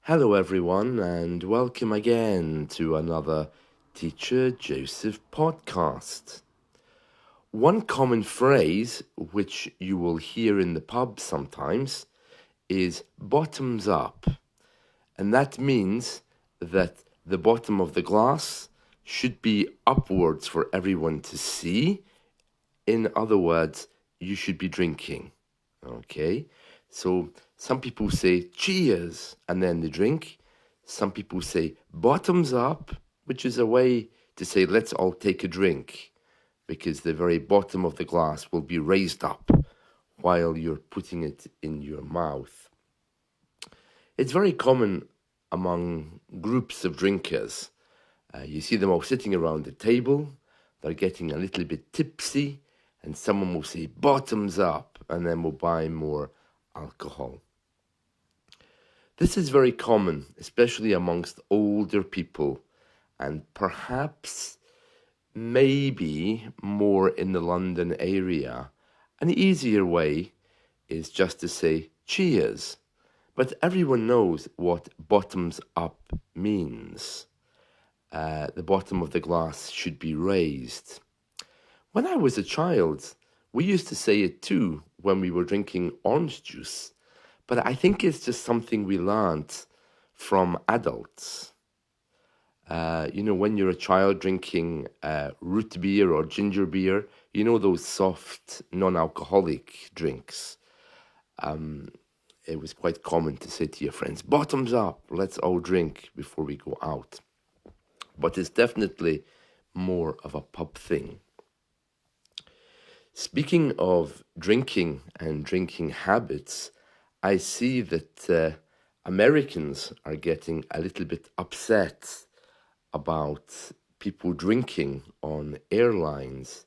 Hello, everyone, and welcome again to another Teacher Joseph podcast. One common phrase which you will hear in the pub sometimes is bottoms up, and that means that the bottom of the glass should be upwards for everyone to see. In other words, you should be drinking. Okay, so some people say cheers and then they drink. Some people say bottoms up, which is a way to say let's all take a drink because the very bottom of the glass will be raised up while you're putting it in your mouth. It's very common among groups of drinkers. You see them all sitting around the table, they're getting a little bit tipsy, and someone will say bottoms up and then will buy more alcohol. This is very common, especially amongst older people, and perhaps maybe more in the London area. An easier way is just to say cheers, but everyone knows what bottoms up means. The bottom of the glass should be raised. When I was a child, we used to say it too when we were drinking orange juice, but I think it's just something we learned from adults. When you're a child drinking root beer or ginger beer, those soft, non-alcoholic drinks. It was quite common to say to your friends, bottoms up, let's all drink before we go out. But it's definitely more of a pub thing. Speaking of drinking and drinking habits, I see that Americans are getting a little bit upset about people drinking on airlines.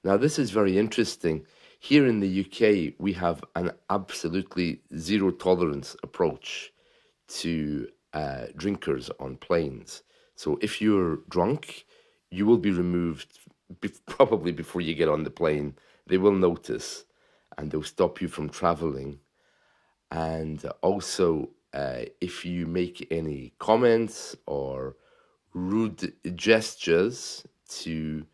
Now, this is very interesting. Here in the UK, we have an absolutely zero tolerance approach to drinkers on planes. So if you're drunk, you will be removed probably before you get on the plane. They will notice and they'll stop you from traveling. And also, if you make any comments or rude gestures to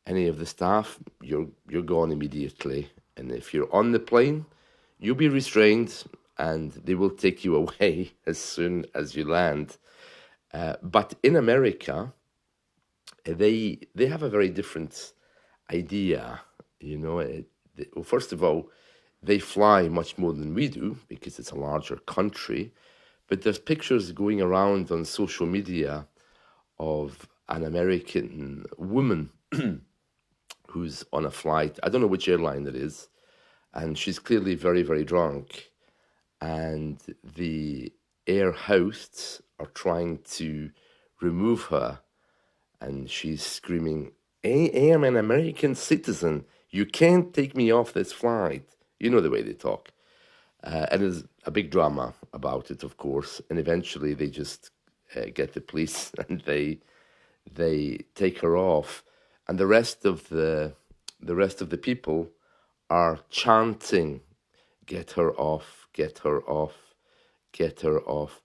any of the staff, you're gone immediately. And if you're on the plane, you'll be restrained and they will take you away as soon as you land. But in America, they have a very different idea. Well, first of all, they fly much more than we do because it's a larger country. But there's pictures going around on social media of an American woman who's on a flight. I don't know which airline it is. And she's clearly very, very drunk. And the air hosts are trying to remove her. And she's screaming, I am an American citizen. You can't take me off this flight. You know the way they talk. And there's a big drama about it, of course. And eventually they just get the police and they take her off. And the rest of the people are chanting, get her off, get her off, get her off.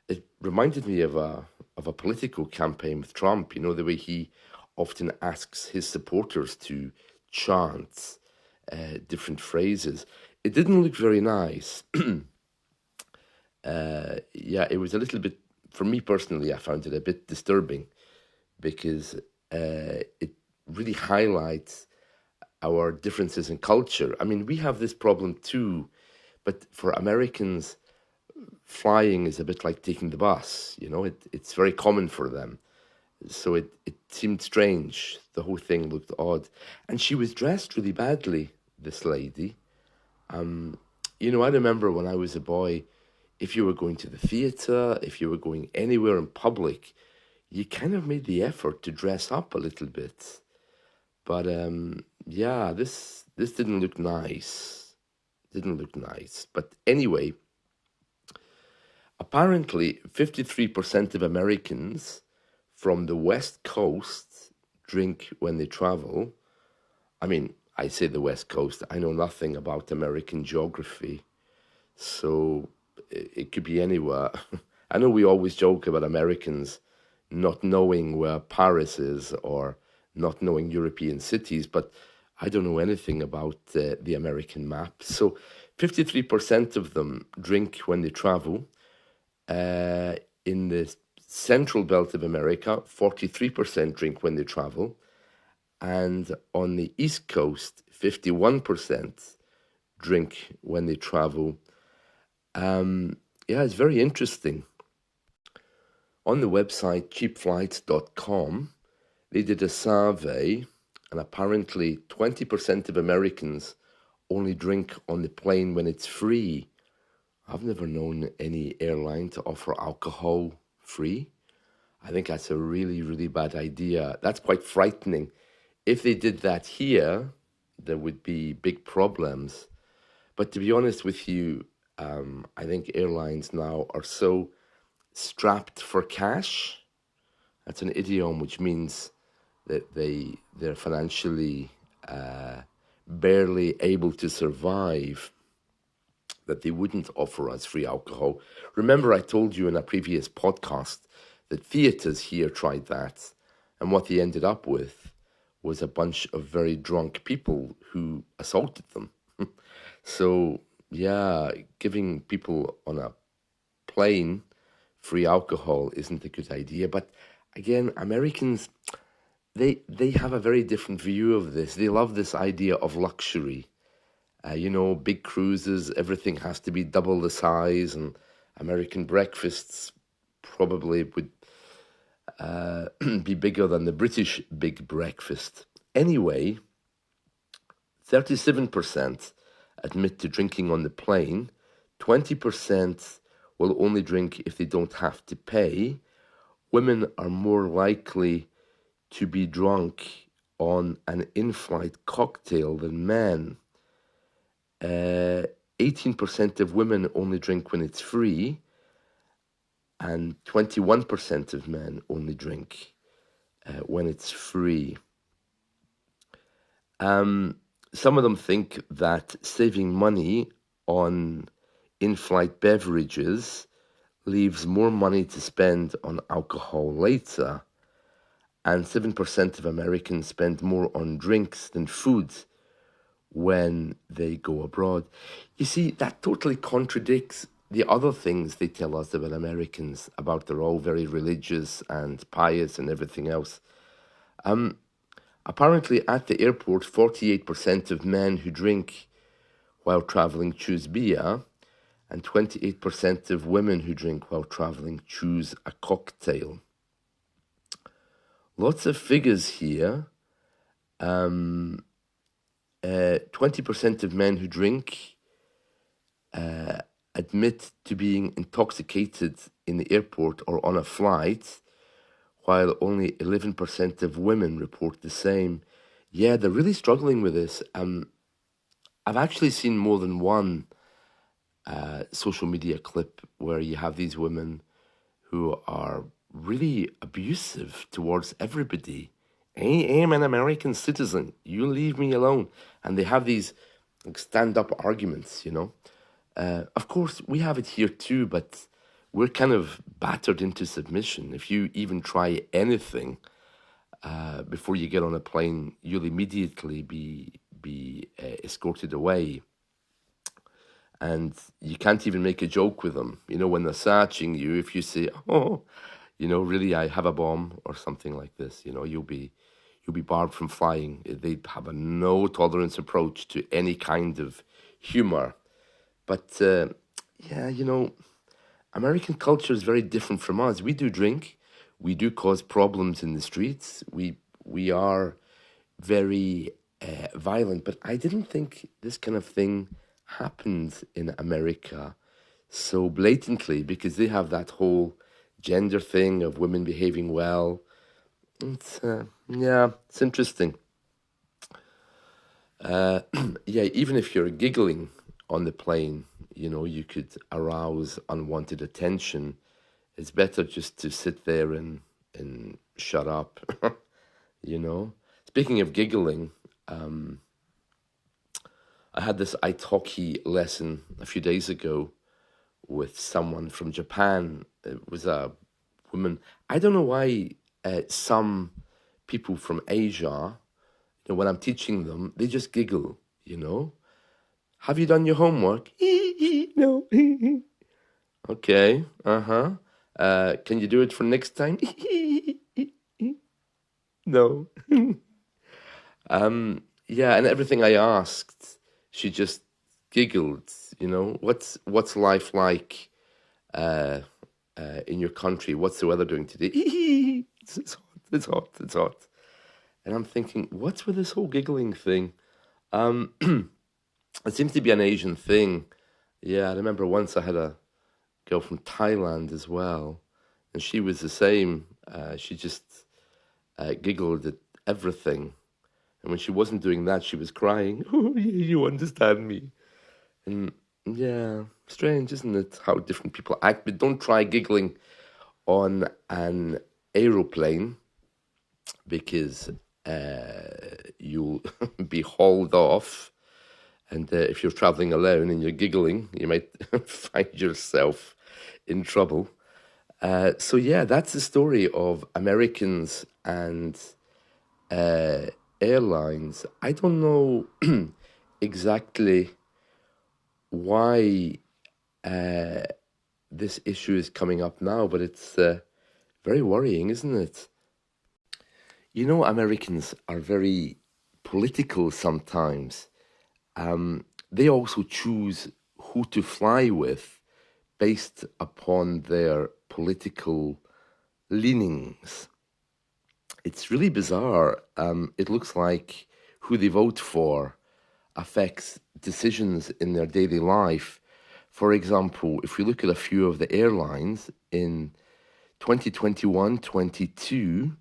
It reminded me of a political campaign with Trump, the way he often asks his supporters to chant different phrases. It didn't look very nice. It was a little bit, for me personally, I found it a bit disturbing because it really highlights our differences in culture. I mean, we have this problem too, but for Americans, flying is a bit like taking the bus. It's very common for them. So it seemed strange. The whole thing looked odd. And she was dressed really badly, this lady. I remember when I was a boy, if you were going to the theatre, if you were going anywhere in public, you kind of made the effort to dress up a little bit. But this didn't look nice. Didn't look nice. But anyway, apparently 53% of Americans from the West Coast drink when they travel. I mean, I say the West Coast. I know nothing about American geography. So it could be anywhere. I know we always joke about Americans not knowing where Paris is or not knowing European cities, but I don't know anything about the American map. So 53% of them drink when they travel. In the central belt of America, 43% drink when they travel. And on the East Coast, 51% drink when they travel. Yeah, it's very interesting. On the website cheapflights.com, they did a survey, and apparently 20% of Americans only drink on the plane when it's free. I've never known any airline to offer alcohol free. I think that's a really, really bad idea. That's quite frightening. If they did that here, there would be big problems. But to be honest with you, I think airlines now are so strapped for cash. That's an idiom which means that they're financially barely able to survive, that they wouldn't offer us free alcohol. Remember, I told you in a previous podcast that theatres here tried that, and what they ended up with was a bunch of very drunk people who assaulted them. So, yeah, giving people on a plane free alcohol isn't a good idea. But again, Americans, they have a very different view of this. They love this idea of luxury. Big cruises, everything has to be double the size, and American breakfasts probably would be bigger than the British big breakfast. Anyway, 37% admit to drinking on the plane, 20% will only drink if they don't have to pay. Women are more likely to be drunk on an in-flight cocktail than men. 18% of women only drink when it's free, and 21% of men only drink when it's free. Some of them think that saving money on in-flight beverages leaves more money to spend on alcohol later, and 7% of Americans spend more on drinks than food when they go abroad. You see, that totally contradicts the other things they tell us about Americans, about they're all very religious and pious and everything else. Apparently, at the airport, 48% of men who drink while traveling choose beer, and 28% of women who drink while traveling choose a cocktail. Lots of figures here. 20% of men who drink admit to being intoxicated in the airport or on a flight, while only 11% of women report the same. Yeah, they're really struggling with this. I've actually seen more than one social media clip where you have these women who are really abusive towards everybody. I'm an American citizen. You leave me alone. And they have these stand-up arguments. Of course, we have it here too, but we're kind of battered into submission. If you even try anything before you get on a plane, you'll immediately be escorted away. And you can't even make a joke with them. When they're searching you, if you say, "Oh, really, I have a bomb," or something like this, you'll be barred from flying. They have a no tolerance approach to any kind of humor. But yeah, American culture is very different from us. We do drink, we do cause problems in the streets. We are very violent, but I didn't think this kind of thing happened in America so blatantly, because they have that whole gender thing of women behaving well. It's interesting. Yeah, even if you're giggling on the plane, you could arouse unwanted attention. It's better just to sit there and shut up. Speaking of giggling, I had this ice hockey lesson a few days ago with someone from Japan. It was a woman. I don't know why some people from Asia, when I'm teaching them, they just giggle, Have you done your homework? No. Okay, uh-huh. Can you do it for next time? No. Yeah, and everything I asked, she just giggled, What's life like in your country? What's the weather doing today? It's hot, it's hot, it's hot. And I'm thinking, what's with this whole giggling thing? It seems to be an Asian thing. Yeah, I remember once I had a girl from Thailand as well, and she was the same. She just giggled at everything. And when she wasn't doing that, she was crying. Oh, yeah, you understand me. And yeah, strange, isn't it? How different people act. But don't try giggling on an aeroplane because you'll be hauled off. And if you're traveling alone and you're giggling, you might find yourself in trouble. So yeah, that's the story of Americans and airlines. I don't know exactly why this issue is coming up now, but it's very worrying, isn't it? Americans are very political sometimes. They also choose who to fly with based upon their political leanings. It's really bizarre. It looks like who they vote for affects decisions in their daily life. For example, if we look at a few of the airlines in 2021-22,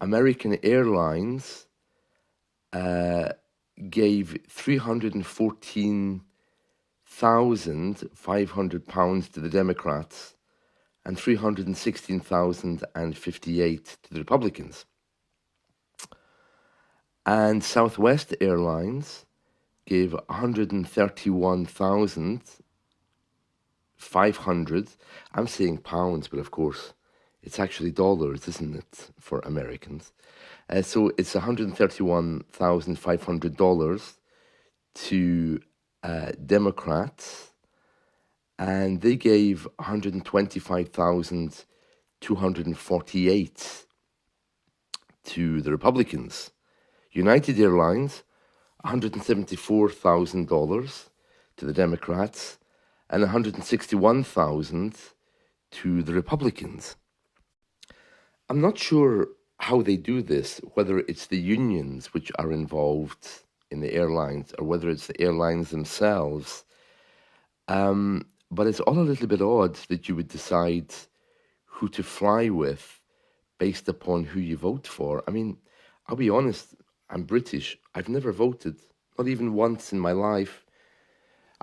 American Airlines gave £314,500 to the Democrats and 316,058 to the Republicans. And Southwest Airlines gave 131,500. I'm saying pounds, but of course it's actually dollars, isn't it, for Americans? So it's $131,500 to Democrats, and they gave 125,248 to the Republicans. United Airlines, $174,000 to the Democrats, and 161,000 to the Republicans. I'm not sure how they do this, whether it's the unions which are involved in the airlines or whether it's the airlines themselves. But it's all a little bit odd that you would decide who to fly with based upon who you vote for. I mean, I'll be honest, I'm British. I've never voted, not even once in my life.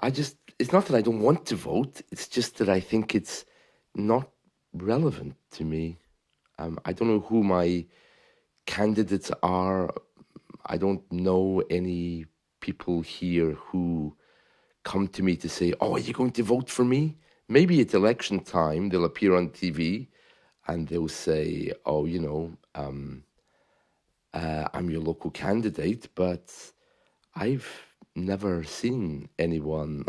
It's not that I don't want to vote, it's just that I think it's not relevant to me. I don't know who my candidates are. I don't know any people here who come to me to say, "Oh, are you going to vote for me?" Maybe at election time, they'll appear on TV and they'll say, "Oh, I'm your local candidate," but I've never seen anyone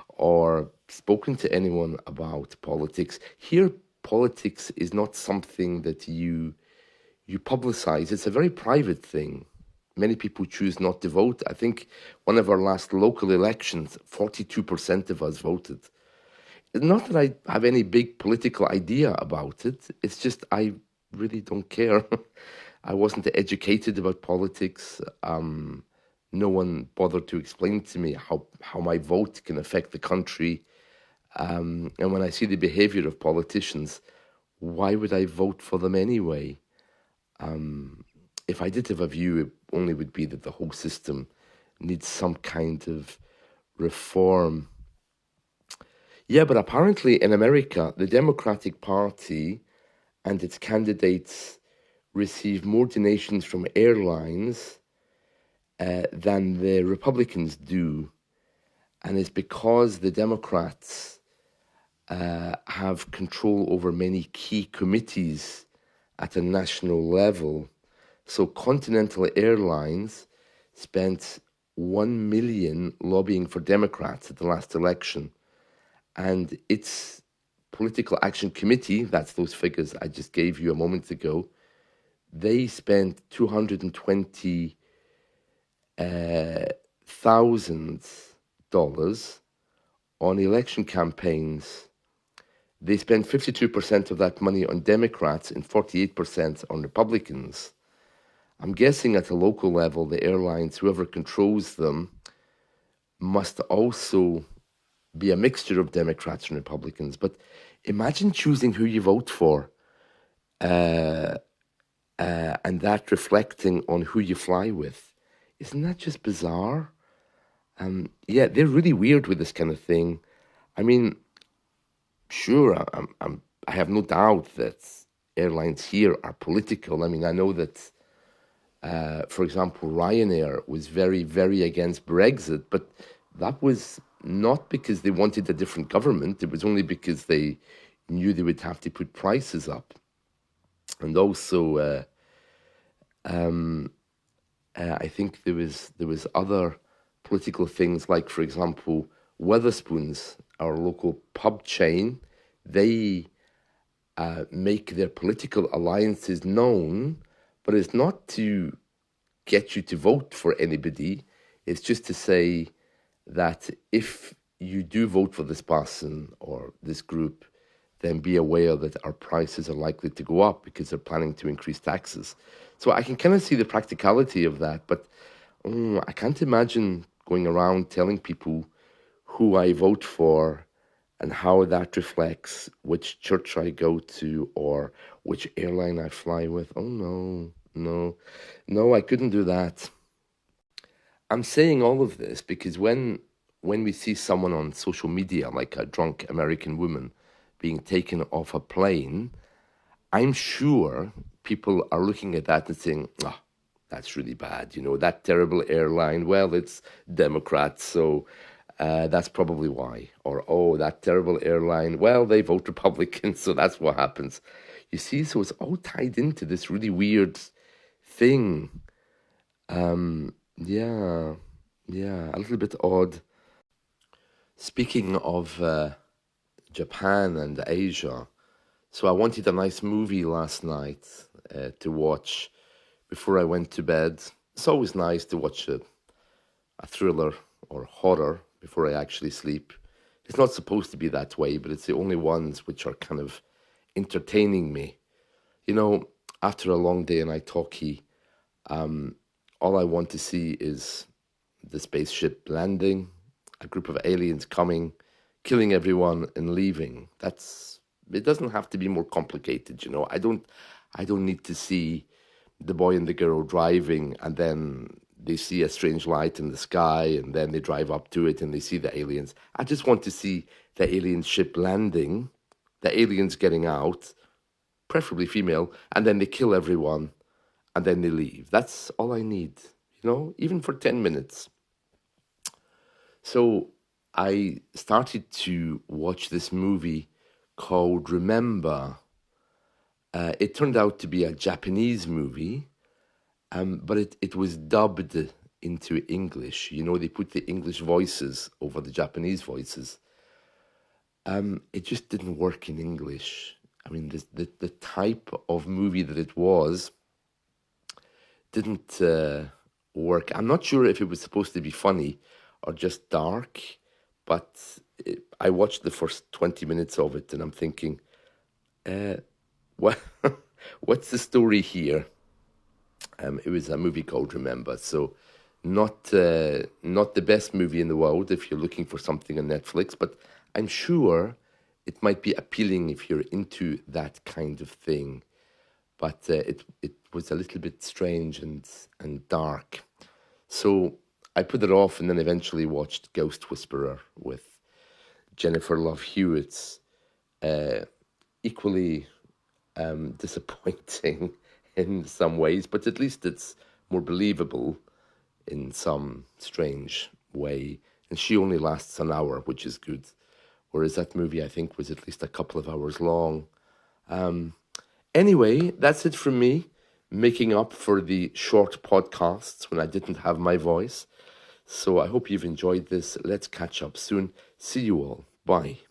or spoken to anyone about politics. Here, politics is not something that you publicize. It's a very private thing. Many people choose not to vote. I think one of our last local elections, 42% of us voted. Not that I have any big political idea about it. It's just I really don't care. I wasn't educated about politics. No one bothered to explain to me how my vote can affect the country. And when I see the behavior of politicians, why would I vote for them anyway? If I did have a view, it only would be that the whole system needs some kind of reform. Yeah, but apparently in America, the Democratic Party and its candidates receive more donations from airlines than the Republicans do. And it's because the Democrats have control over many key committees at a national level. So Continental Airlines spent 1 million lobbying for Democrats at the last election. And its political action committee, that's those figures I just gave you a moment ago, they spent $220,000 on election campaigns. They spent 52% of that money on Democrats and 48% on Republicans. I'm guessing at a local level, the airlines, whoever controls them, must also be a mixture of Democrats and Republicans. But imagine choosing who you vote for, and that reflecting on who you fly with. Isn't that just bizarre? Yeah, they're really weird with this kind of thing. I mean, sure, I have no doubt that airlines here are political. I mean, I know that, for example, Ryanair was very, very against Brexit, but that was not because they wanted a different government. It was only because they knew they would have to put prices up. And also, I think there was other political things, like, for example, Weatherspoons, our local pub chain. They make their political alliances known, but it's not to get you to vote for anybody. It's just to say that if you do vote for this person or this group, then be aware that our prices are likely to go up because they're planning to increase taxes. So I can kind of see the practicality of that, but I can't imagine going around telling people who I vote for and how that reflects which church I go to or which airline I fly with. Oh no, no, no, I couldn't do that. I'm saying all of this because when we see someone on social media, like a drunk American woman being taken off a plane, I'm sure people are looking at that and saying, "Ah, that's really bad. You know, that terrible airline. Well, it's Democrats, so that's probably why." Or, "Oh, that terrible airline. Well, they vote Republican, so that's what happens." You see, so it's all tied into this really weird thing. Yeah, yeah, a little bit odd. Speaking of Japan and Asia, so I wanted a nice movie last night to watch before I went to bed. It's always nice to watch a thriller or horror before I actually sleep. It's not supposed to be that way, but it's the only ones which are kind of entertaining me. You know, after a long day in Italki, all I want to see is the spaceship landing, a group of aliens coming, killing everyone and leaving. It doesn't have to be more complicated, you know. I don't need to see the boy and the girl driving and then they see a strange light in the sky and then they drive up to it and they see the aliens. I just want to see the alien ship landing, the aliens getting out, preferably female, and then they kill everyone and then they leave. That's all I need, you know, even for 10 minutes. So I started to watch this movie called Remember. It turned out to be a Japanese movie, but it was dubbed into English. You know, they put the English voices over the Japanese voices. It just didn't work in English. I mean, the type of movie that it was didn't work. I'm not sure if it was supposed to be funny or just dark, but I watched the first 20 minutes of it and I'm thinking, what, what's the story here? It was a movie called Remember, so not the best movie in the world if you're looking for something on Netflix, but I'm sure it might be appealing if you're into that kind of thing. But it was a little bit strange and dark, so I put it off, and then eventually watched Ghost Whisperer with Jennifer Love Hewitt's equally disappointing in some ways, but at least it's more believable in some strange way. And she only lasts an hour, which is good. whereas that movie, I think, was at least a couple of hours long. Anyway, that's it from me, making up for the short podcasts when I didn't have my voice. So I hope you've enjoyed this. Let's catch up soon. See you all. Bye.